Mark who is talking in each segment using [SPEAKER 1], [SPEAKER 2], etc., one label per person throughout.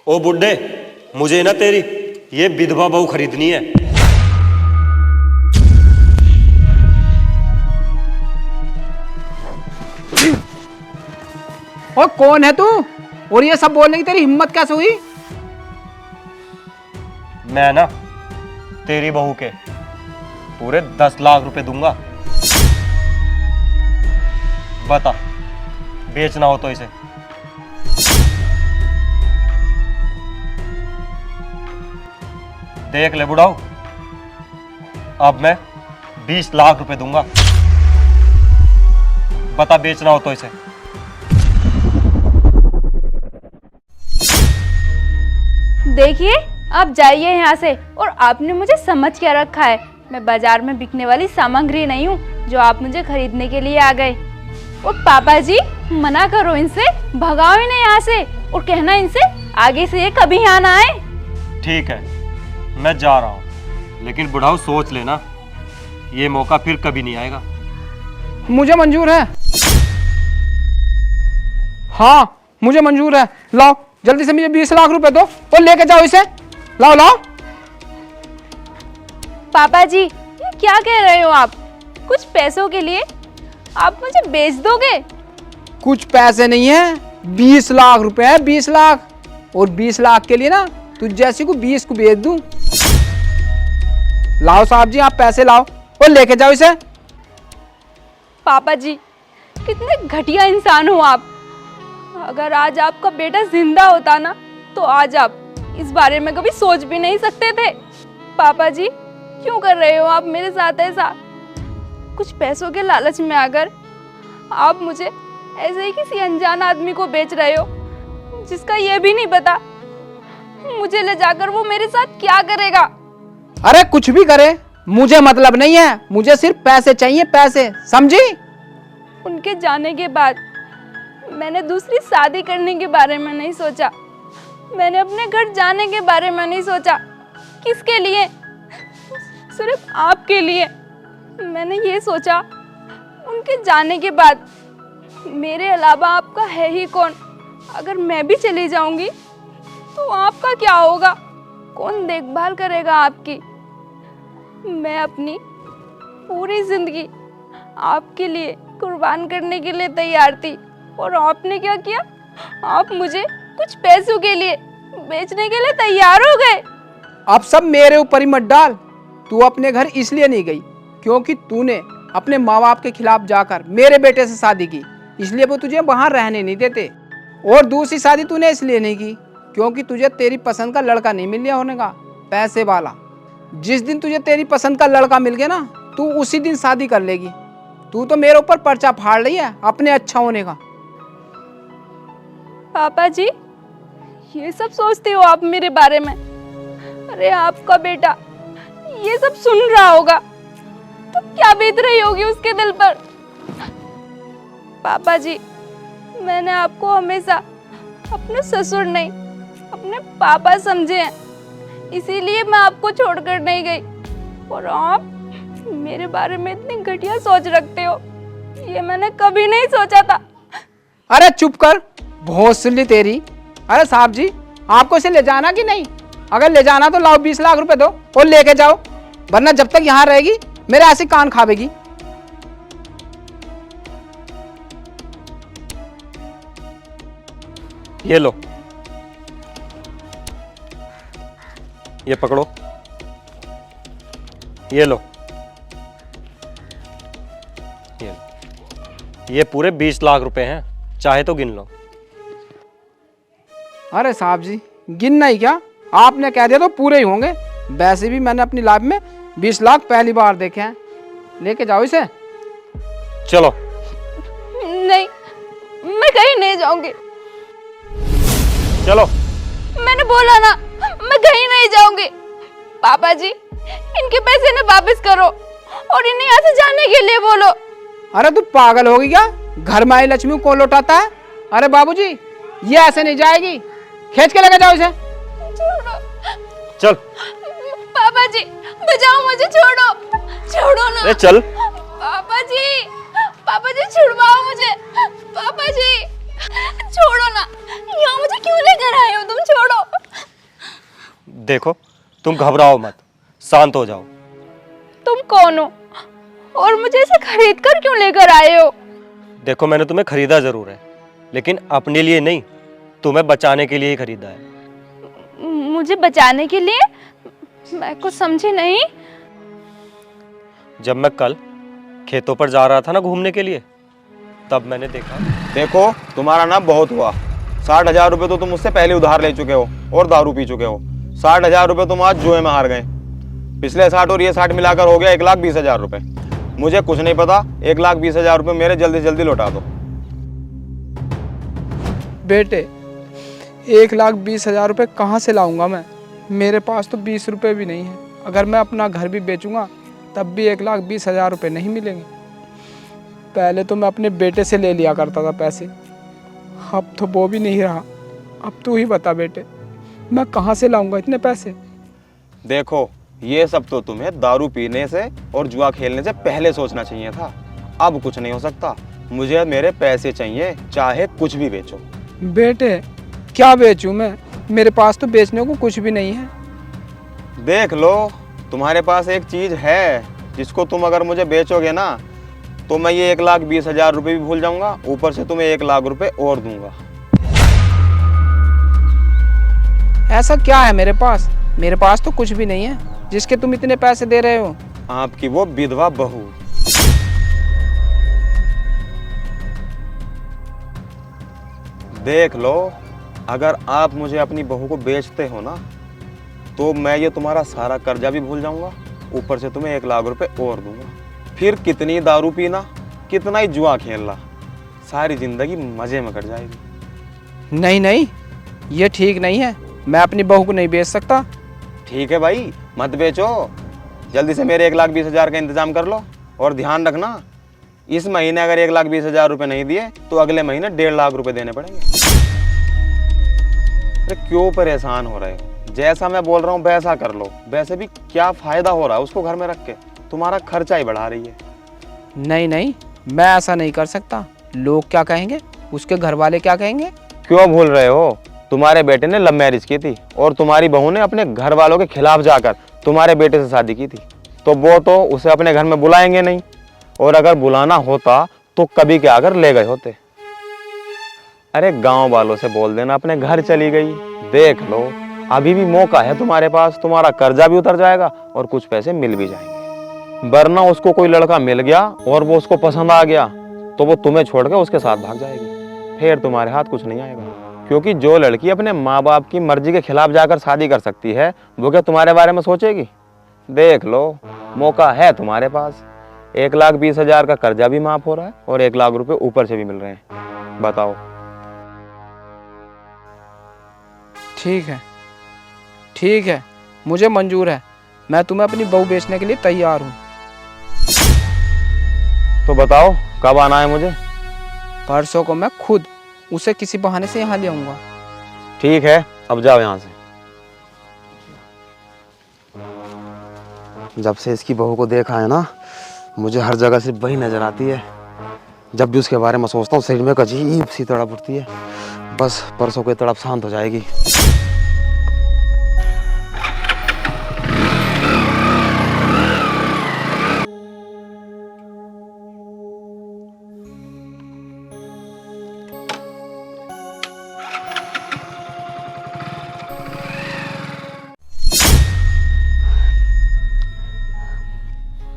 [SPEAKER 1] ओ बुड्ढे, मुझे ना तेरी ये विधवा बहू खरीदनी है।
[SPEAKER 2] और कौन है तू और ये सब बोलने की तेरी हिम्मत कैसे हुई?
[SPEAKER 1] मैं ना तेरी बहू के पूरे 10 लाख रुपए दूंगा। बता, बेचना हो तो इसे। देख ले बुढ़ाऊ, अब मैं 20 लाख रुपए दूंगा। बता, बेचना हो तो इसे।
[SPEAKER 3] देखिए, आप जाइए यहाँ से। और आपने मुझे समझ क्या रखा है? मैं बाजार में बिकने वाली सामग्री नहीं हूँ जो आप मुझे खरीदने के लिए आ गए। और पापा जी, मना करो इनसे, भगाओ इन्हें यहाँ से और कहना इनसे आगे से ये कभी यहाँ ना आए।
[SPEAKER 1] ठीक है, मैं जा रहा हूँ, लेकिन बुढ़ाऊ सोच लेना, ये मौका फिर कभी नहीं आएगा।
[SPEAKER 2] मुझे मंजूर है। हाँ, मुझे मंजूर है। लाओ जल्दी से मुझे 20 लाख रुपए दो और लेके जाओ इसे। लाओ लाओ।
[SPEAKER 3] पापा जी, ये क्या कह रहे हो आप? कुछ पैसों के लिए आप मुझे बेच दोगे?
[SPEAKER 2] कुछ पैसे नहीं है, 20 लाख रुपए है, 20 लाख। और 20 लाख के लिए ना तुझ जैसी को 20 को बेच दूं। लाओ साहब जी, आप पैसे लाओ और लेके जाओ इसे।
[SPEAKER 3] पापा जी, कितने घटिया इंसान हो आप। अगर आज आपका बेटा जिंदा होता ना, तो आज आप इस बारे में कभी सोच भी नहीं सकते थे। पापा जी, क्यों कर रहे हो आप मेरे साथ ऐसा? कुछ पैसों के लालच में आकर आप मुझे ऐसे ही किसी अनजान आदमी को बेच रहे हो, जिसका ये भी नहीं पता मुझे ले जाकर वो मेरे साथ क्या करेगा।
[SPEAKER 2] अरे कुछ भी करे, मुझे मतलब नहीं है। मुझे सिर्फ पैसे चाहिए, पैसे, समझी?
[SPEAKER 3] उनके जाने के बाद मैंने दूसरी शादी करने के बारे में नहीं सोचा। मैंने अपने घर जाने के बारे में नहीं सोचा। किसके लिए? सिर्फ आपके लिए। मैंने ये सोचा, उनके जाने के बाद मेरे अलावा आपका है ही कौन? अगर मैं भी चली जाऊंगी तो आपका क्या होगा? कौन देखभाल करेगा आपकी? मैं अपनी पूरी जिंदगी आपके लिए कुर्बान करने के लिए तैयार थी, और आपने क्या किया? आप मुझे कुछ पैसों के लिए बेचने के लिए तैयार हो गए।
[SPEAKER 2] अब सब मेरे ऊपर ही मत डाल। तू अपने घर इसलिए नहीं गई क्योंकि तूने अपने माँ बाप के खिलाफ जाकर मेरे बेटे से शादी की, इसलिए वो तुझे वहां रहने नहीं देते। और दूसरी शादी तूने इसलिए नहीं की क्योंकि तुझे तेरी पसंद का लड़का नहीं मिल गया होने का, पैसे वाला। जिस दिन तुझे तेरी पसंद का लड़का मिल गया ना, तू उसी दिन शादी कर लेगी। तू तो मेरे ऊपर पर्चा फाड़ रही है अपने अच्छा होने का।
[SPEAKER 3] पापा जी, ये सब सोचते हो आप मेरे बारे में? अरे आपका बेटा ये सब सुन रहा होगा तो क्या बीत रही होगी उसके दिल पर। पापा जी, मैंने आपको हमेशा अपने ससुर नहीं, अपने पापा समझे हैं, इसीलिए मैं आपको छोड़कर नहीं गई। और आप मेरे बारे में इतनी घटिया सोच रखते हो, ये मैंने कभी नहीं सोचा था।
[SPEAKER 2] अरे चुप कर, बहुत सुन ली तेरी। अरे साहब जी, आपको इसे ले जाना कि नहीं? अगर ले जाना तो लाओ 20 लाख रुपए दो और लेके जाओ, वरना जब तक यहाँ रहेगी मेरे ऐसे कान खावेगी।
[SPEAKER 1] ये लो, ये पकड़ो, ये लो, ये पूरे 20 लाख रुपए हैं, चाहे तो गिन लो।
[SPEAKER 2] अरे साहब जी, गिनना ही क्या, आपने कह दिया तो पूरे ही होंगे। वैसे भी मैंने अपनी लाइफ में 20 लाख पहली बार देखे हैं। लेके जाओ इसे।
[SPEAKER 1] चलो।
[SPEAKER 3] नहीं, मैं कहीं नहीं जाऊंगी।
[SPEAKER 1] चलो।
[SPEAKER 3] मैंने बोला ना, मैं कहीं नहीं जाऊंगी। पापा जी, इनके पैसे ना वापस करो और इन्हें यहाँ से जाने के लिए बोलो।
[SPEAKER 2] अरे तू पागल होगी क्या? घर में आई लक्ष्मी को लौटाता है? अरे बाबूजी, ये ऐसे नहीं जाएगी, खींच के लेके जाओ इसे।
[SPEAKER 1] चल।
[SPEAKER 3] पापा जी, बचाओ मुझे, छोड़ो, छोड़ो ना।
[SPEAKER 1] चल।
[SPEAKER 3] पापा जी छुड़वाओ मुझे। पापा जी छोड़ो ना, यहाँ मुझे क्यों लेकर आए हो तुम? छोड़ो।
[SPEAKER 1] देखो, तुम घबराओ मत, शांत हो जाओ।
[SPEAKER 3] तुम कौन हो और मुझे इसे खरीद कर क्यों लेकर आए हो?
[SPEAKER 1] देखो, मैंने तुम्हें खरीदा जरूर है, लेकिन अपने लिए नहीं, तुम्हें बचाने के लिए ही खरीदा है।
[SPEAKER 3] मुझे बचाने के लिए? मैं कुछ समझी नहीं।
[SPEAKER 1] जब मैं कल खेतों पर जा रहा था ना घूमने के लिए, तब मैंने देखा।
[SPEAKER 4] देखो, तुम्हारा ना बहुत हुआ। 60,000 रुपये तो तुम मुझसे पहले उधार ले चुके हो और दारू पी चुके हो। 60,000 रुपये तुम आज जुए में हार गए। पिछले 60 और ये 60 मिलाकर हो गया 1,20,000 रुपये। मुझे कुछ नहीं पता, 1,20,000 रुपये मेरे जल्दी से जल्दी लौटा दो।
[SPEAKER 2] बेटे, 1,20,000 रुपये कहाँ से लाऊंगा मैं? मेरे पास तो 20 रुपये भी नहीं है। अगर मैं अपना घर भी बेचूंगा तब भी 1,20,000 रुपये नहीं मिलेंगे। पहले तो मैं अपने बेटे से ले लिया करता था पैसे, अब तो वो भी नहीं रहा। अब तू ही बता बेटे, मैं कहाँ से लाऊंगा इतने पैसे?
[SPEAKER 4] देखो, ये सब तो तुम्हें दारू पीने से और जुआ खेलने से पहले सोचना चाहिए था। अब कुछ नहीं हो सकता। मुझे मेरे पैसे चाहिए, चाहे कुछ भी बेचो।
[SPEAKER 2] बेटे, क्या बेचूं मैं? मेरे पास तो बेचने को कुछ भी नहीं है।
[SPEAKER 4] देख लो, तुम्हारे पास एक चीज है जिसको तुम अगर मुझे बेचोगे ना तो मैं ये 1,20,000 रुपये भी भूल जाऊंगा, ऊपर से तुम्हें 1,00,000 रुपये और दूंगा।
[SPEAKER 2] ऐसा क्या है मेरे पास? मेरे पास तो कुछ भी नहीं है जिसके तुम इतने पैसे दे रहे हो।
[SPEAKER 4] आपकी वो विधवा बहू। देख लो, अगर आप मुझे अपनी बहू को बेचते हो ना तो मैं ये तुम्हारा सारा कर्जा भी भूल जाऊंगा, ऊपर से तुम्हें 1,00,000 रुपये और दूंगा। फिर कितनी दारू पीना, कितना ही जुआ खेलना, सारी जिंदगी मजे में कट जाएगी।
[SPEAKER 2] नहीं नहीं, ये ठीक नहीं है। मैं अपनी बहू को नहीं बेच सकता।
[SPEAKER 4] ठीक है भाई, मत बेचो। जल्दी से मेरे 1,20,000 का इंतजाम कर लो। और ध्यान रखना, इस महीने अगर 1,20,000 रुपये नहीं दिए तो अगले महीने 1,50,000 रुपये देने पड़ेंगे। अरे क्यों परेशान हो रहे हो? जैसा मैं बोल रहा हूँ वैसा कर लो। वैसे भी क्या फायदा हो रहा है उसको घर में रख के? तुम्हारा खर्चा ही बढ़ा रही है।
[SPEAKER 2] नहीं नहीं, मैं ऐसा नहीं कर सकता। लोग क्या कहेंगे, उसके घर वाले क्या कहेंगे?
[SPEAKER 4] क्यों भूल रहे हो? तुम्हारे बेटे ने लव मैरिज की थी और तुम्हारी बहू ने अपने घर वालों के खिलाफ जाकर तुम्हारे बेटे से शादी की थी, तो वो तो उसे अपने घर में बुलाएंगे नहीं, और अगर बुलाना होता तो कभी के आकर ले गए होते। अरे गांव वालों से बोल देना अपने घर चली गई। देख लो, अभी भी मौका है तुम्हारे पास। तुम्हारा कर्जा भी उतर जाएगा और कुछ पैसे मिल भी जाएंगे। वरना उसको कोई लड़का मिल गया और वो उसको पसंद आ गया तो वो तुम्हें छोड़ के उसके साथ भाग जाएगी। फिर तुम्हारे हाथ कुछ नहीं आएगा, क्योंकि जो लड़की अपने माँ बाप की मर्जी के खिलाफ जाकर शादी कर सकती है वो क्या तुम्हारे बारे में सोचेगी? देख लो, मौका है तुम्हारे पास। 1,20,000 का कर्जा भी माफ हो रहा है और 1,00,000 रुपये ऊपर से भी मिल रहे हैं। बताओ।
[SPEAKER 2] ठीक है, मुझे मंजूर है। मैं तुम्हें अपनी बहू बेचने के लिए तैयार हूँ।
[SPEAKER 4] तो बताओ कब आना है मुझे?
[SPEAKER 2] परसों को मैं खुद उसे किसी बहाने से यहाँ ले आऊँगा।
[SPEAKER 4] ठीक है, अब जाओ यहाँ से। जब से इसकी बहू को देखा है ना, मुझे हर जगह सिर्फ वही नजर आती है। जब भी उसके बारे में सोचता हूँ शरीर में एक अजीब सी तड़प उठती है। बस परसों को ये तड़प शांत हो जाएगी।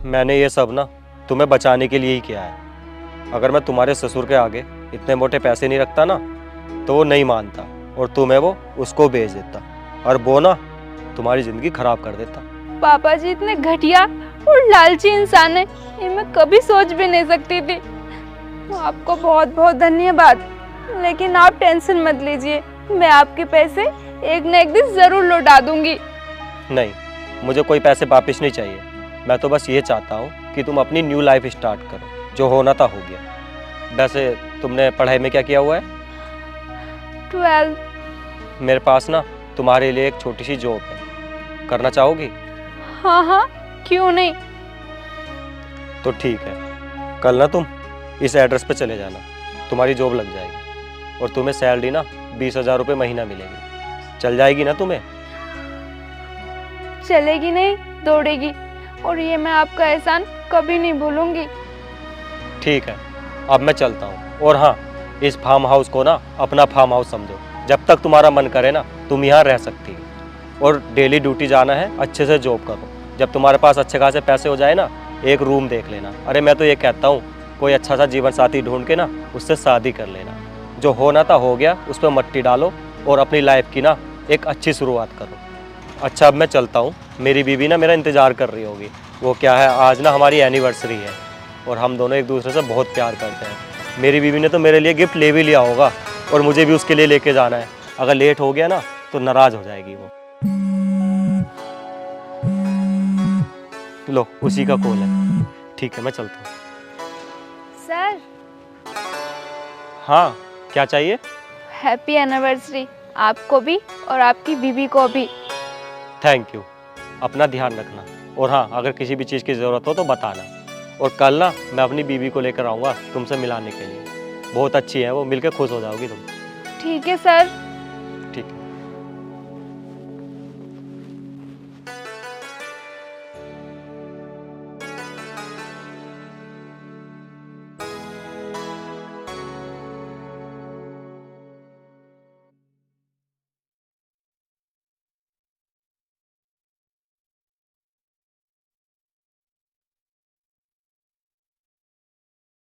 [SPEAKER 1] मैंने ये सब ना तुम्हें बचाने के लिए ही किया है। अगर मैं तुम्हारे ससुर के आगे इतने मोटे पैसे नहीं रखता ना तो वो नहीं मानता और तुम्हें वो उसको बेच देता, और वो ना तुम्हारी जिंदगी खराब कर देता।
[SPEAKER 3] पापा जी इतने घटिया और लालची इंसान है, ये मैं कभी सोच भी नहीं सकती थी। आपको बहुत बहुत धन्यवाद, लेकिन आप टेंशन मत लीजिए, मैं आपके पैसे एक न एक दिन जरूर लौटा दूंगी।
[SPEAKER 1] नहीं, मुझे कोई पैसे वापस नहीं चाहिए। मैं तो बस ये चाहता हूँ कि तुम अपनी न्यू लाइफ स्टार्ट करो। जो होना था हो गया। वैसे तुमने पढ़ाई में क्या किया हुआ है?
[SPEAKER 3] 12।
[SPEAKER 1] मेरे पास ना तुम्हारे लिए एक छोटी सी जॉब है, करना चाहोगी?
[SPEAKER 3] हाँ, क्यों नहीं।
[SPEAKER 1] तो ठीक है, कल ना तुम इस एड्रेस पे चले जाना, तुम्हारी जॉब लग जाएगी और तुम्हें सैलरी ना 20,000 रुपये महीना मिलेगी। चल जाएगी ना तुम्हें?
[SPEAKER 3] चलेगी नहीं, दौड़ेगी, और ये मैं आपका एहसान कभी नहीं भूलूंगी।
[SPEAKER 1] ठीक है, अब मैं चलता हूँ। और हाँ, इस फार्म हाउस को ना अपना फार्म हाउस समझो। जब तक तुम्हारा मन करे ना तुम यहाँ रह सकती हो। और डेली ड्यूटी जाना है, अच्छे से जॉब करो। जब तुम्हारे पास अच्छे खासे पैसे हो जाए ना, एक रूम देख लेना। अरे मैं तो ये कहता हूँ, कोई अच्छा सा जीवन साथी ढूंढ के ना उससे शादी कर लेना। जो होना था हो गया, उस पर मट्टी डालो और अपनी लाइफ की ना एक अच्छी शुरुआत करो। अच्छा, अब मैं चलता हूँ। मेरी बीवी ना मेरा इंतज़ार कर रही होगी। वो क्या है, आज ना हमारी एनिवर्सरी है और हम दोनों एक दूसरे से बहुत प्यार करते हैं। मेरी बीवी ने तो मेरे लिए गिफ्ट ले भी लिया होगा और मुझे भी उसके लिए लेके जाना है। अगर लेट हो गया ना तो नाराज़ हो जाएगी वो। लो, उसी का कॉल है। ठीक है, मैं चलता हूँ।
[SPEAKER 3] सर,
[SPEAKER 1] हाँ, क्या चाहिए?
[SPEAKER 3] हैप्पी एनिवर्सरी आपको भी और आपकी बीवी को भी।
[SPEAKER 1] Thank you. अपना ध्यान रखना। और हाँ, अगर किसी भी चीज़ की ज़रूरत हो तो बताना। और कल ना मैं अपनी बीवी को लेकर आऊँगा तुमसे मिलाने के लिए। बहुत अच्छी है वो, मिलकर खुश हो जाओगी तुम।
[SPEAKER 3] ठीक है सर।